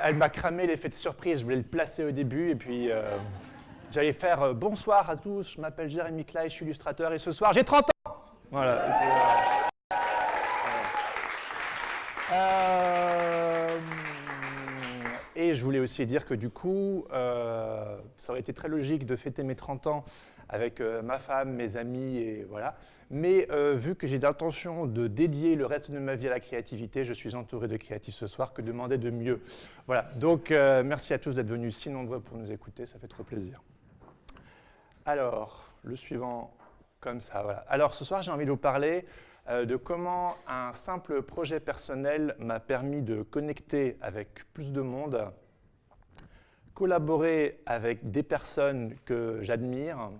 elle m'a cramé l'effet de surprise. Je voulais le placer au début et puis j'allais faire bonsoir à tous, je m'appelle Jérémy Clay, je suis illustrateur et ce soir j'ai 30 ans. Voilà. Et, puis, et je voulais aussi dire que du coup, ça aurait été très logique de fêter mes 30 ans avec ma femme, mes amis, et voilà. Mais vu que j'ai l'intention de dédier le reste de ma vie à la créativité, je suis entouré de créatifs ce soir, que demander de mieux. Voilà, donc merci à tous d'être venus si nombreux pour nous écouter, ça fait trop plaisir. Alors, le suivant, comme ça, voilà. Alors ce soir, j'ai envie de vous parler de comment un simple projet personnel m'a permis de connecter avec plus de monde, collaborer avec des personnes que j'admire,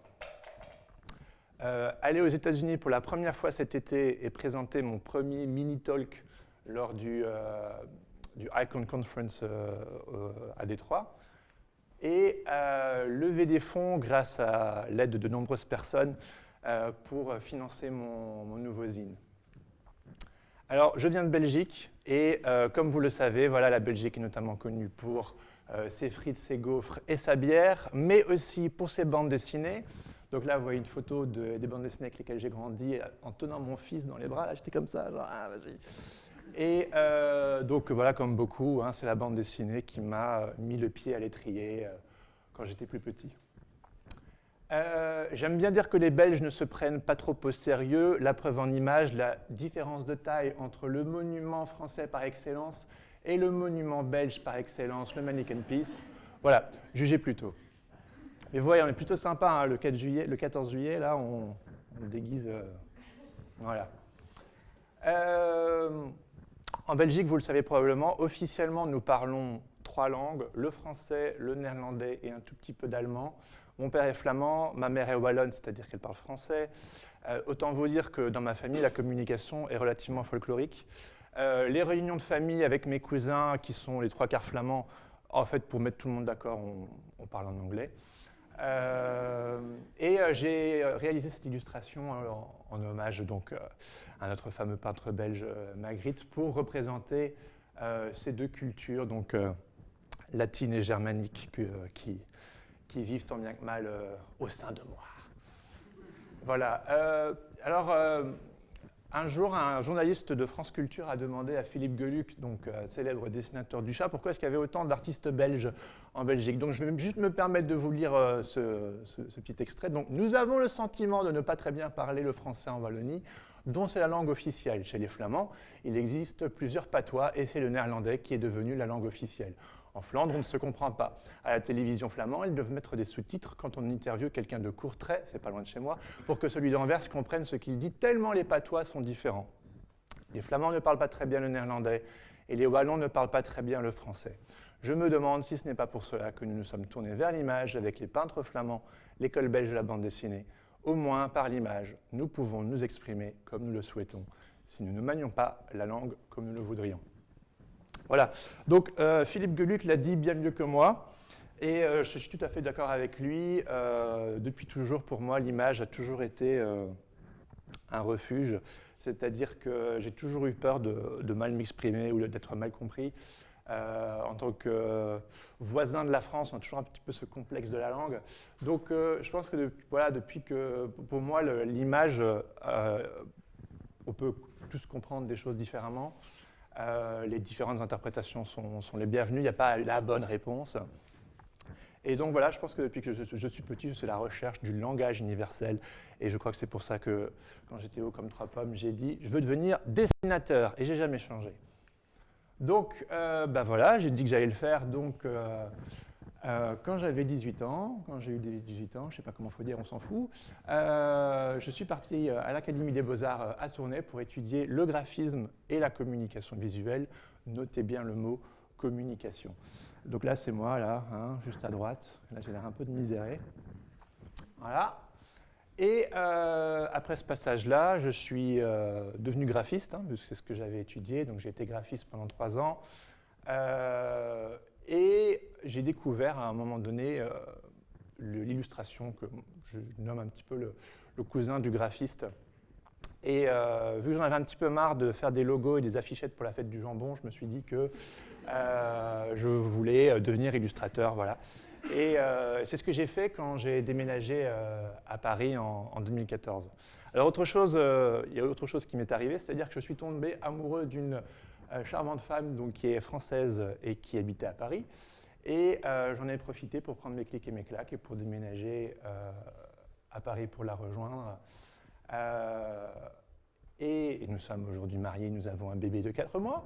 aller aux États-Unis pour la première fois cet été et présenter mon premier mini-talk lors du Icon Conference à Détroit, et lever des fonds grâce à l'aide de nombreuses personnes pour financer mon nouveau zine. Alors, je viens de Belgique et comme vous le savez, voilà, la Belgique est notamment connue pour ses frites, ses gaufres et sa bière, mais aussi pour ses bandes dessinées. Donc là, vous voyez une photo des bandes dessinées avec lesquelles j'ai grandi en tenant mon fils dans les bras. Là, j'étais comme ça, genre, ah, vas-y. Et donc voilà, comme beaucoup, hein, c'est la bande dessinée qui m'a mis le pied à l'étrier quand j'étais plus petit. J'aime bien dire que les Belges ne se prennent pas trop au sérieux. La preuve en image, la différence de taille entre le monument français par excellence et le monument belge par excellence, le Manneken Pis. Voilà, jugez plutôt. Mais vous voyez, on est plutôt sympa, hein, le 14 juillet, là, on déguise. Voilà. En Belgique, vous le savez probablement, officiellement, nous parlons 3 langues, le français, le néerlandais et un tout petit peu d'allemand. Mon père est flamand, ma mère est wallonne, c'est-à-dire qu'elle parle français. Autant vous dire que dans ma famille, la communication est relativement folklorique. Les réunions de famille avec mes cousins, qui sont les 3/4 flamands, en fait, pour mettre tout le monde d'accord, on parle en anglais. J'ai réalisé cette illustration en hommage donc, à notre fameux peintre belge Magritte pour représenter ces deux cultures, donc latine et germanique, qui vivent tant bien que mal au sein de moi. Voilà. Un jour, un journaliste de France Culture a demandé à Philippe Geluck, donc célèbre dessinateur du chat, pourquoi est-ce qu'il y avait autant d'artistes belges en Belgique. Donc je vais juste me permettre de vous lire ce petit extrait. Donc, nous avons le sentiment de ne pas très bien parler le français en Wallonie, dont c'est la langue officielle. Chez les Flamands, il existe plusieurs patois et c'est le néerlandais qui est devenu la langue officielle. En Flandre, on ne se comprend pas. À la télévision flamande, ils doivent mettre des sous-titres quand on interviewe quelqu'un de Courtrai, c'est pas loin de chez moi, pour que celui d'Anvers comprenne ce qu'il dit, tellement les patois sont différents. Les Flamands ne parlent pas très bien le néerlandais et les Wallons ne parlent pas très bien le français. Je me demande si ce n'est pas pour cela que nous nous sommes tournés vers l'image avec les peintres flamands, l'école belge de la bande dessinée. Au moins, par l'image, nous pouvons nous exprimer comme nous le souhaitons, si nous ne manions pas la langue comme nous le voudrions. Voilà, donc Philippe Geluck l'a dit bien mieux que moi, et je suis tout à fait d'accord avec lui. Depuis toujours, pour moi, l'image a toujours été un refuge, c'est-à-dire que j'ai toujours eu peur de mal m'exprimer ou d'être mal compris. En tant que voisin de la France, on a toujours un petit peu ce complexe de la langue. Donc je pense que depuis que, pour moi, l'image, on peut tous comprendre des choses différemment. Les différentes interprétations sont les bienvenues, il n'y a pas la bonne réponse. Et donc voilà, je pense que depuis que je suis petit, je fais la recherche du langage universel. Et je crois que c'est pour ça que, quand j'étais haut comme 3 pommes, j'ai dit « je veux devenir dessinateur » et je n'ai jamais changé. Donc voilà, j'ai dit que j'allais le faire. Donc quand j'avais 18 ans, quand j'ai eu 18 ans, je ne sais pas comment il faut dire, on s'en fout, je suis parti à l'Académie des Beaux-Arts à Tournai pour étudier le graphisme et la communication visuelle. Notez bien le mot communication. Donc là, c'est moi, là, hein, juste à droite. Là, j'ai l'air un peu de miséré. Voilà. Et après ce passage-là, je suis devenu graphiste, hein, vu que c'est ce que j'avais étudié. Donc j'ai été graphiste pendant 3 ans. Et j'ai découvert à un moment donné l'illustration que je nomme un petit peu le cousin du graphiste, Et vu que j'en avais un petit peu marre de faire des logos et des affichettes pour la fête du jambon, je me suis dit que je voulais devenir illustrateur. Voilà. Et c'est ce que j'ai fait quand j'ai déménagé à Paris en 2014. Alors il y a autre chose qui m'est arrivé, c'est-à-dire que je suis tombé amoureux d'une charmante femme donc, qui est française et qui habitait à Paris. Et j'en ai profité pour prendre mes clics et mes claques et pour déménager à Paris pour la rejoindre. Et nous sommes aujourd'hui mariés, nous avons un bébé de 4 mois.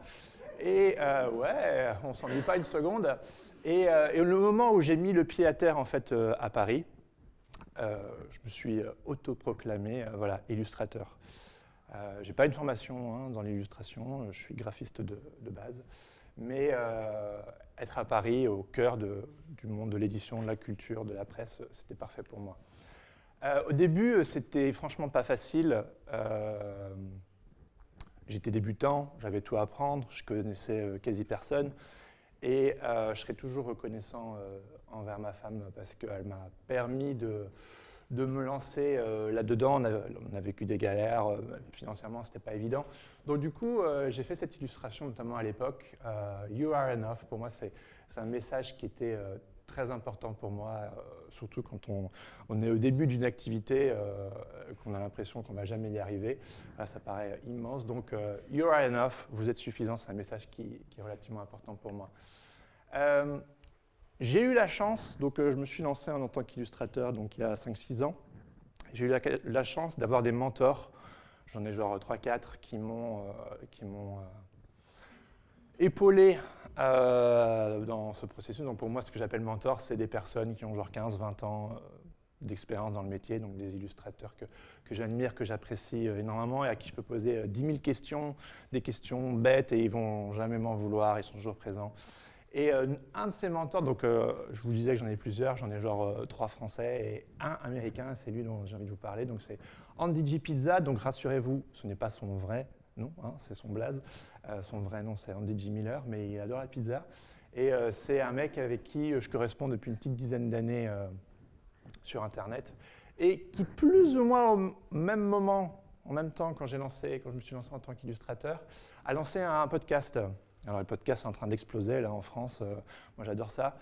Et ouais, on ne s'ennuie pas une seconde. Et le moment où j'ai mis le pied à terre en fait, à Paris, je me suis autoproclamé voilà, illustrateur. Je n'ai pas une formation dans l'illustration, je suis graphiste de base. Mais être à Paris, au cœur du monde de l'édition, de la culture, de la presse, c'était parfait pour moi. Au début, c'était franchement pas facile. J'étais débutant, j'avais tout à apprendre, je connaissais quasi personne. Et je serai toujours reconnaissant envers ma femme parce qu'elle m'a permis de me lancer là-dedans. On a vécu des galères, financièrement, ce n'était pas évident. Donc du coup, j'ai fait cette illustration, notamment à l'époque. You are enough, pour moi, c'est un message qui était très important pour moi, surtout quand on est au début d'une activité, qu'on a l'impression qu'on ne va jamais y arriver. Là, ça paraît immense. Donc, you are enough, vous êtes suffisant, c'est un message qui est relativement important pour moi. J'ai eu la chance, donc je me suis lancé en tant qu'illustrateur donc, il y a 5-6 ans. J'ai eu la chance d'avoir des mentors, j'en ai genre 3-4 qui m'ont épaulé dans ce processus. Donc pour moi, ce que j'appelle mentor, c'est des personnes qui ont genre 15-20 ans d'expérience dans le métier, donc des illustrateurs que j'admire, que j'apprécie énormément et à qui je peux poser 10 000 questions, des questions bêtes et ils ne vont jamais m'en vouloir, ils sont toujours présents. Et un de ces mentors, donc je vous disais que j'en ai plusieurs, j'en ai genre 3 français et 1 américain, c'est lui dont j'ai envie de vous parler, donc c'est Andy J. Pizza, donc rassurez-vous, ce n'est pas son vrai nom, hein, c'est son blaze, son vrai nom c'est Andy J. Miller, mais il adore la pizza. Et c'est un mec avec qui je corresponds depuis une petite dizaine d'années sur Internet, et qui plus ou moins au même moment, en même temps quand je me suis lancé en tant qu'illustrateur, a lancé un podcast. Alors le podcast est en train d'exploser là en France, moi j'adore ça.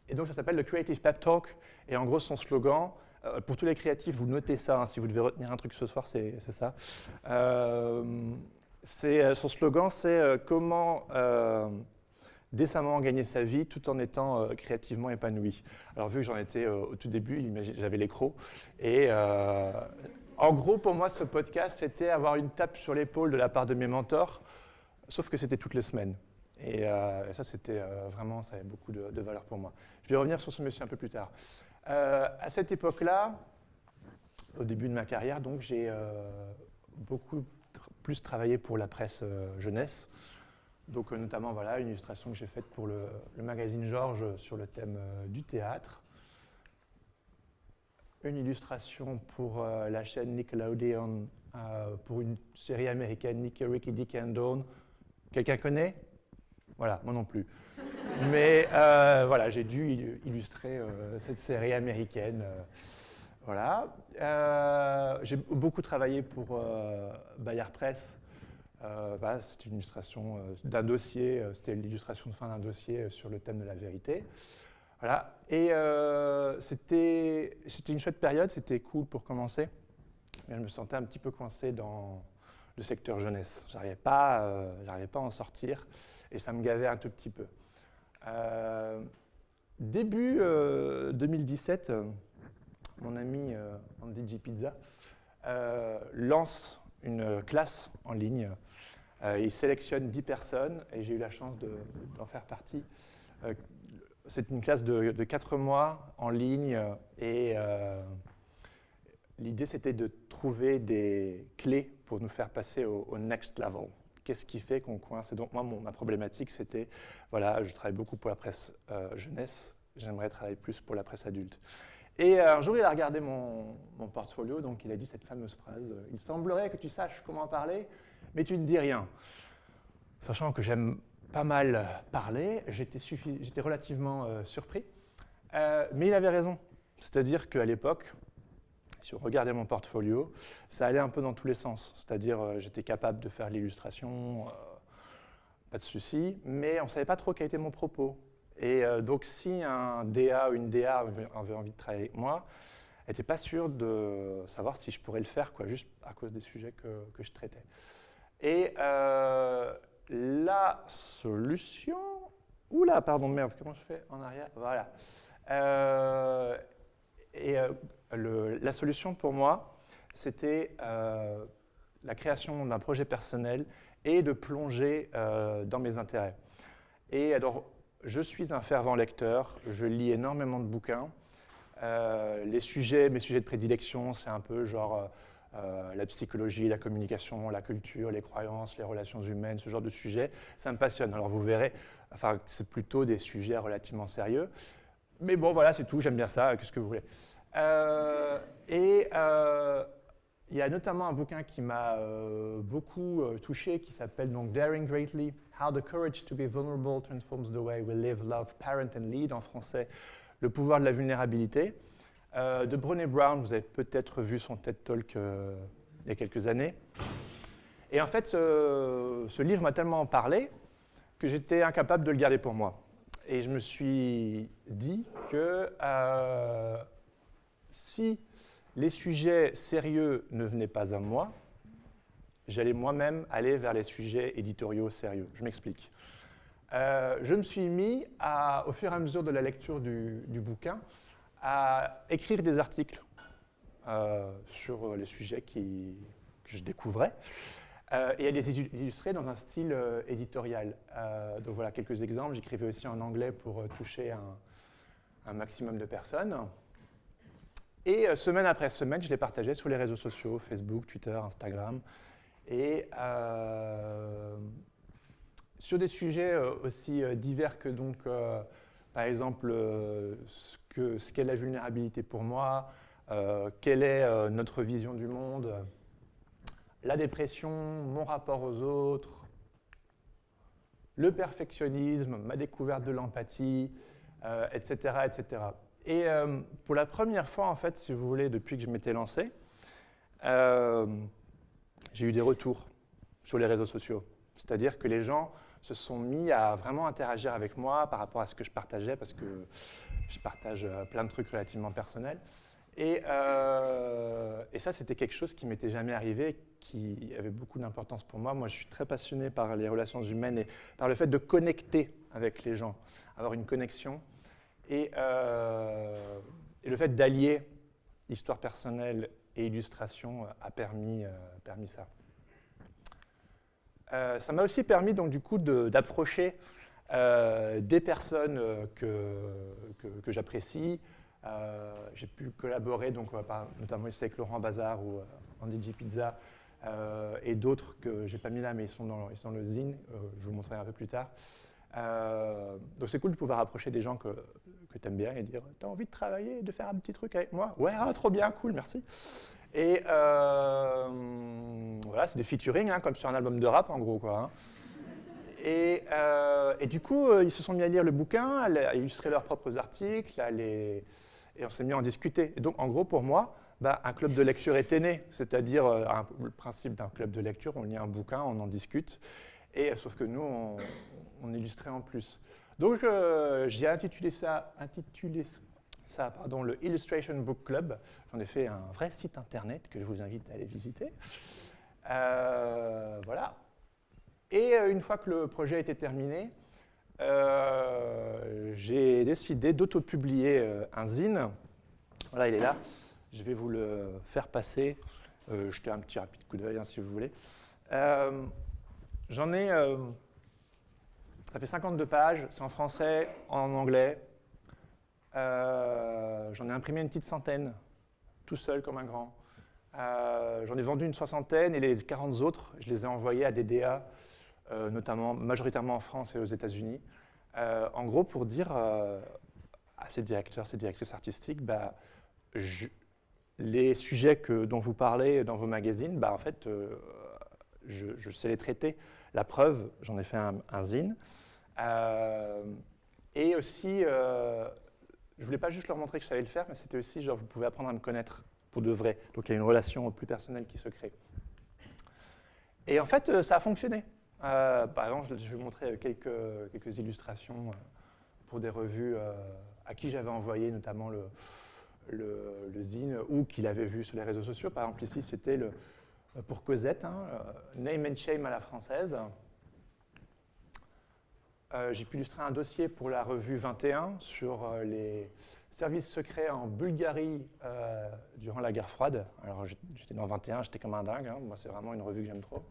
Et donc ça s'appelle le Creative Pep Talk, et en gros son slogan, pour tous les créatifs, vous notez ça, hein, si vous devez retenir un truc ce soir, c'est ça. Son slogan, c'est comment décemment gagner sa vie tout en étant créativement épanoui. Alors vu que j'en étais au tout début, j'avais les crocs. Et en gros, pour moi, ce podcast, c'était avoir une tape sur l'épaule de la part de mes mentors, sauf que c'était toutes les semaines. Et ça, c'était vraiment, ça avait beaucoup de valeur pour moi. Je vais revenir sur ce monsieur un peu plus tard. À cette époque-là, au début de ma carrière, donc, j'ai beaucoup plus travaillé pour la presse jeunesse. Donc, notamment, voilà, une illustration que j'ai faite pour le magazine Georges sur le thème du théâtre. Une illustration pour la chaîne Nickelodeon pour une série américaine, Nicky, Ricky, Dick and Dawn. Quelqu'un connaît? Voilà, moi non plus. Mais voilà, j'ai dû illustrer cette série américaine. Voilà. J'ai beaucoup travaillé pour Bayard Presse. Voilà, c'était une illustration d'un dossier, c'était l'illustration de fin d'un dossier sur le thème de la vérité. Voilà. Et c'était une chouette période, c'était cool pour commencer. Mais je me sentais un petit peu coincé dans le secteur jeunesse. Je n'arrivais pas à en sortir et ça me gavait un tout petit peu. Début 2017, mon ami Andy J. Pizza lance une classe en ligne. Il sélectionne 10 personnes et j'ai eu la chance d'en faire partie. C'est une classe de 4 mois en ligne et l'idée c'était de trouver des clés pour nous faire passer au next level. Qu'est-ce qui fait qu'on coince? Et donc moi, ma problématique c'était, voilà, je travaille beaucoup pour la presse jeunesse, j'aimerais travailler plus pour la presse adulte. Et un jour, il a regardé mon portfolio, donc il a dit cette fameuse phrase « Il semblerait que tu saches comment parler, mais tu ne dis rien ». Sachant que j'aime pas mal parler, j'étais relativement surpris. Mais il avait raison. C'est-à-dire qu'à l'époque, Si vous regardez mon portfolio, ça allait un peu dans tous les sens. C'est-à-dire, j'étais capable de faire l'illustration, pas de souci, mais on ne savait pas trop quel était mon propos. Et donc, si un DA ou une DA avait envie de travailler avec moi, elle n'était pas sûre de savoir si je pourrais le faire, quoi, juste à cause des sujets que je traitais. Et la solution... Oula, pardon, merde, comment je fais en arrière? Voilà. La solution pour moi, c'était la création d'un projet personnel et de plonger dans mes intérêts. Et alors, je suis un fervent lecteur, je lis énormément de bouquins. Mes sujets de prédilection, c'est un peu genre la psychologie, la communication, la culture, les croyances, les relations humaines, ce genre de sujets. Ça me passionne. Alors vous verrez, enfin, c'est plutôt des sujets relativement sérieux. Mais bon, voilà, c'est tout, j'aime bien ça, qu'est-ce que vous voulez. Il y a notamment un bouquin qui m'a beaucoup touché qui s'appelle donc Daring Greatly, How the Courage to be Vulnerable Transforms the Way We Live, Love, Parent and Lead, en français, Le pouvoir de la vulnérabilité, de Brené Brown. Vous avez peut-être vu son TED Talk il y a quelques années. Et en fait, ce livre m'a tellement parlé que j'étais incapable de le garder pour moi. Et je me suis dit que si les sujets sérieux ne venaient pas à moi, j'allais moi-même aller vers les sujets éditoriaux sérieux. Je m'explique. Je me suis mis, au fur et à mesure de la lecture du bouquin, à écrire des articles sur les sujets que je découvrais et à les illustrer dans un style éditorial. Donc voilà quelques exemples. J'écrivais aussi en anglais pour toucher un maximum de personnes. Et semaine après semaine, je les partageais sur les réseaux sociaux, Facebook, Twitter, Instagram. Et sur des sujets aussi divers que donc, par exemple, ce qu'est la vulnérabilité pour moi, quelle est notre vision du monde, la dépression, mon rapport aux autres, le perfectionnisme, ma découverte de l'empathie, etc., etc. Et pour la première fois, en fait, si vous voulez, depuis que je m'étais lancé, j'ai eu des retours sur les réseaux sociaux. C'est-à-dire que les gens se sont mis à vraiment interagir avec moi par rapport à ce que je partageais, parce que je partage plein de trucs relativement personnels. Et ça, c'était quelque chose qui ne m'était jamais arrivé, qui avait beaucoup d'importance pour moi. Moi, je suis très passionné par les relations humaines et par le fait de connecter avec les gens, avoir une connexion. Et le fait d'allier histoire personnelle et illustration a permis ça. Ça m'a aussi permis donc, du coup, d'approcher des personnes que j'apprécie. J'ai pu collaborer donc, notamment ici avec Laurent Bazar ou Andy J. Pizza et d'autres que je n'ai pas mis là, mais ils sont dans le zine. Je vous montrerai un peu plus tard. Donc c'est cool de pouvoir approcher des gens que tu aimes bien et dire « T'as envie de travailler, de faire un petit truc avec moi ?»« Ouais, trop bien, cool, merci. » Et voilà, c'est des featuring, hein, comme sur un album de rap en gros, quoi. Hein. Et du coup, ils se sont mis à lire le bouquin, à illustrer leurs propres articles, et on s'est mis à en discuter. Et donc, en gros, pour moi, un club de lecture était né, c'est-à-dire le principe d'un club de lecture, on lit un bouquin, on en discute, et sauf que nous, on illustrait en plus. Donc, j'ai intitulé ça, le Illustration Book Club. J'en ai fait un vrai site internet que je vous invite à aller visiter. Voilà. Et une fois que le projet était terminé, j'ai décidé d'auto-publier un zine. Voilà, il est là. Je vais vous le faire passer. Jetez un petit rapide coup d'œil, hein, si vous voulez. J'en ai... ça fait 52 pages. C'est en français, en anglais. J'en ai imprimé une petite centaine, tout seul comme un grand. J'en ai vendu une soixantaine et les 40 autres, je les ai envoyés à des DA, notamment, majoritairement en France et aux États-Unis. En gros, pour dire à ces directeurs, ces directrices artistiques, les sujets dont vous parlez dans vos magazines, en fait, je sais les traiter. La preuve, j'en ai fait un zine. Et aussi, je ne voulais pas juste leur montrer que je savais le faire, mais c'était aussi, genre, vous pouvez apprendre à me connaître. pour de vrai. Donc il y a une relation plus personnelle qui se crée. Et en fait, ça a fonctionné. Par exemple, je vais vous montrer quelques illustrations pour des revues à qui j'avais envoyé notamment le zine ou qu'il avait vu sur les réseaux sociaux. Par exemple, ici, c'était pour Cosette, Name and Shame à la française. J'ai pu illustrer un dossier pour la revue 21 sur les services secrets en Bulgarie durant la guerre froide. Alors j'étais dans 21, j'étais comme un dingue. Moi, c'est vraiment une revue que j'aime trop.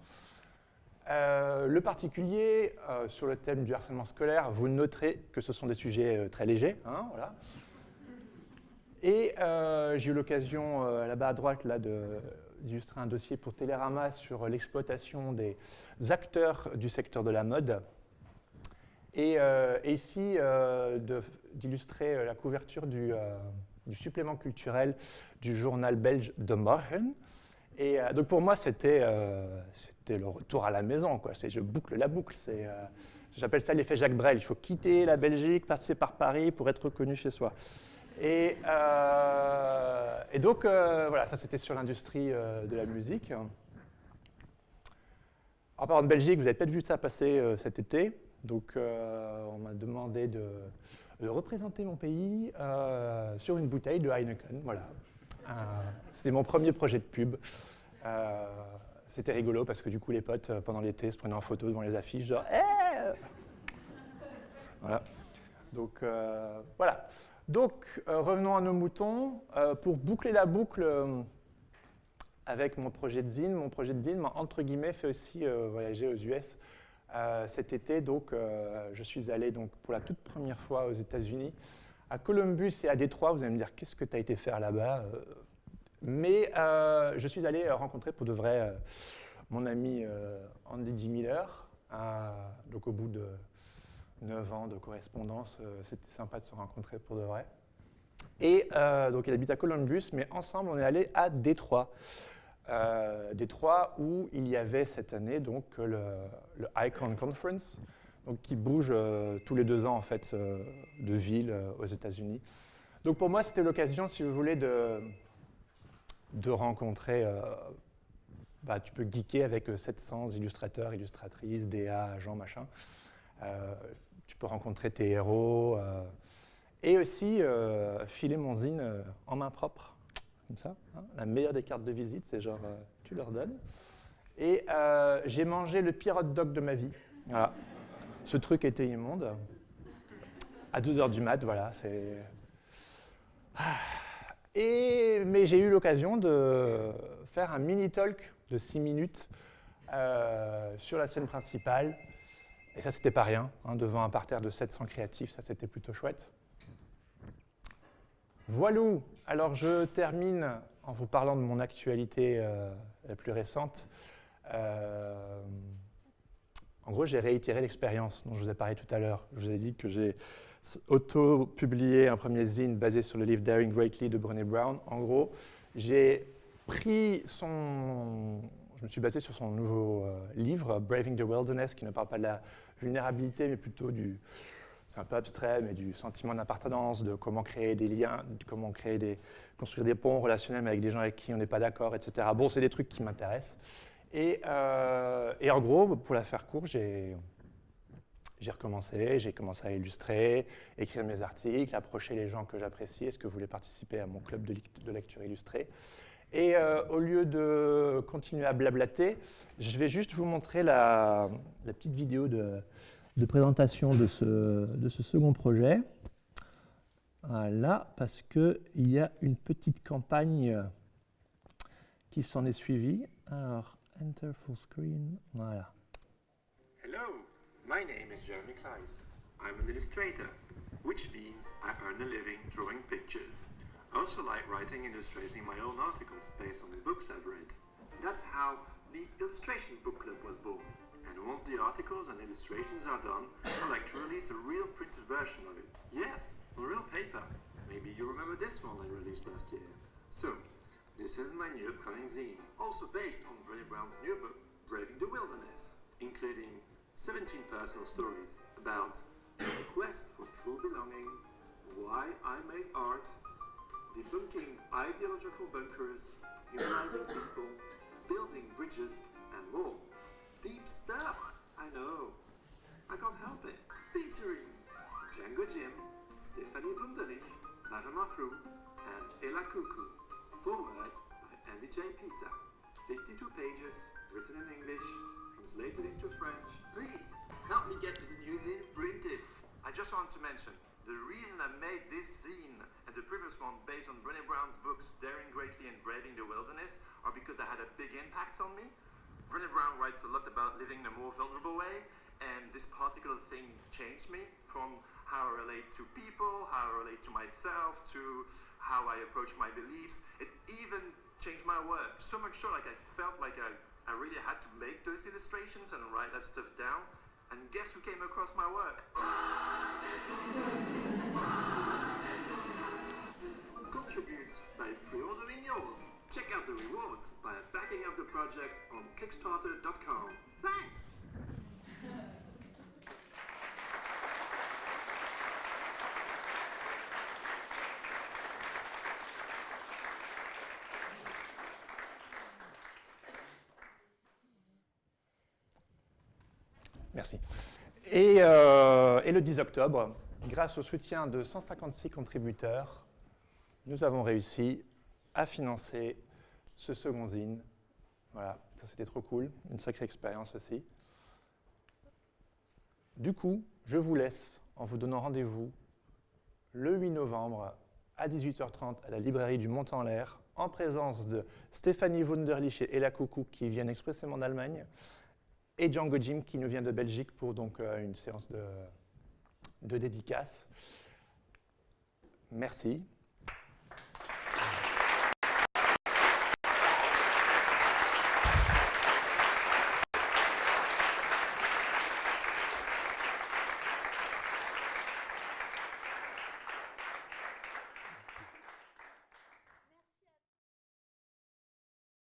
Le particulier, sur le thème du harcèlement scolaire, vous noterez que ce sont des sujets très légers. Voilà. Et j'ai eu l'occasion, là-bas à droite, d'illustrer un dossier pour Télérama sur l'exploitation des acteurs du secteur de la mode. Et ici, d'illustrer la couverture du supplément culturel du journal belge De Morgen. Et donc pour moi, c'était le retour à la maison, quoi. Je boucle la boucle. J'appelle ça l'effet Jacques Brel. Il faut quitter la Belgique, passer par Paris pour être reconnu chez soi. Et donc, voilà, ça c'était sur l'industrie de la musique. En parlant de Belgique, vous avez peut-être vu ça passer cet été. Donc, on m'a demandé de représenter mon pays sur une bouteille de Heineken. Voilà. C'était mon premier projet de pub. C'était rigolo parce que du coup, les potes, pendant l'été, se prenaient en photo devant les affiches, genre hey! Voilà. Donc, voilà. Donc, revenons à nos moutons. Pour boucler la boucle avec mon projet de zine m'a, entre guillemets, fait aussi voyager aux US. Cet été, donc, je suis allé donc, pour la toute première fois aux États-Unis, à Columbus et à Détroit. Vous allez me dire, qu'est-ce que tu as été faire là-bas? Mais je suis allé rencontrer pour de vrai mon ami Andy G. Miller. Donc, au bout de 9 ans de correspondance, c'était sympa de se rencontrer pour de vrai. Et donc, il habite à Columbus, mais ensemble, on est allé à Détroit. Détroit où il y avait cette année donc, le Icon Conference, donc, qui bouge tous les 2 ans en fait, de ville aux États-Unis. Donc pour moi, c'était l'occasion, si vous voulez, de rencontrer. Tu peux geeker avec 700 illustrateurs, illustratrices, DA, agents, machin. Tu peux rencontrer tes héros et aussi filer mon zine en main propre. Comme ça, la meilleure des cartes de visite, c'est genre, tu leur donnes. Et j'ai mangé le pire hot dog de ma vie. Voilà. Ce truc était immonde. À 2h du mat, voilà. Mais j'ai eu l'occasion de faire un mini-talk de 6 minutes sur la scène principale. Et ça, c'était pas rien, devant un parterre de 700 créatifs, ça, c'était plutôt chouette. Voilou. Alors, je termine en vous parlant de mon actualité la plus récente. En gros, j'ai réitéré l'expérience dont je vous ai parlé tout à l'heure. Je vous ai dit que j'ai auto-publié un premier zine basé sur le livre Daring Greatly de Brené Brown. En gros, j'ai pris je me suis basé sur son nouveau livre, Braving the Wilderness, qui ne parle pas de la vulnérabilité, mais plutôt c'est un peu abstrait, mais du sentiment d'appartenance, de comment créer des liens, comment construire des ponts relationnels avec des gens avec qui on n'est pas d'accord, etc. Bon, c'est des trucs qui m'intéressent. Et en gros, pour la faire court, j'ai recommencé, j'ai commencé à illustrer, écrire mes articles, approcher les gens que j'apprécie, est-ce que vous voulez participer à mon club de lecture illustrée. Et au lieu de continuer à blablater, je vais juste vous montrer la petite vidéo de présentation de ce second projet. Voilà, parce qu'il y a une petite campagne qui s'en est suivie. Alors, Enter Full Screen, voilà. Hello, my name is Jeremy Kleiss. I'm an illustrator, which means I earn a living drawing pictures. I also like writing and illustrating my own articles based on the books I've read. That's how the Illustration Book Club was born. And once the articles and illustrations are done, I like to release a real printed version of it. Yes, on real paper. Maybe you remember this one I released last year. So, this is my new upcoming zine, also based on Brené Brown's new book, Braving the Wilderness, including 17 personal stories about the quest for true belonging, why I make art, debunking ideological bunkers, humanizing people, building bridges, and more. Deep stuff, I know. I can't help it. Featuring Django Jim, Stephanie Wunderlich, Benjamin Frou, and Ella Cuckoo. Forward by Andy J. Pizza. 52 pages, written in English, translated into French. Please, help me get this new zine printed. I just want to mention, the reason I made this zine and the previous one based on Brené Brown's books Daring Greatly and Braving the Wilderness are because they had a big impact on me. Brené Brown writes a lot about living in a more vulnerable way, and this particular thing changed me from how I relate to people, how I relate to myself, to how I approach my beliefs. It even changed my work, so much so like I felt like I really had to make those illustrations and write that stuff down. And guess who came across my work? Contribute by pre-ordering yours. Check out the rewards by backing up the project on Kickstarter.com. Thanks! Merci. Et le 10 octobre, grâce au soutien de 156 contributeurs, nous avons réussi à financer ce second zine. Voilà, ça c'était trop cool, une sacrée expérience aussi. Du coup, je vous laisse en vous donnant rendez-vous le 8 novembre à 18h30 à la librairie du Mont-en-l'Air, en présence de Stephanie Wunderlich et Ella Cuckoo qui viennent expressément d'Allemagne, et Django Jim qui nous vient de Belgique pour donc une séance de dédicace. Merci.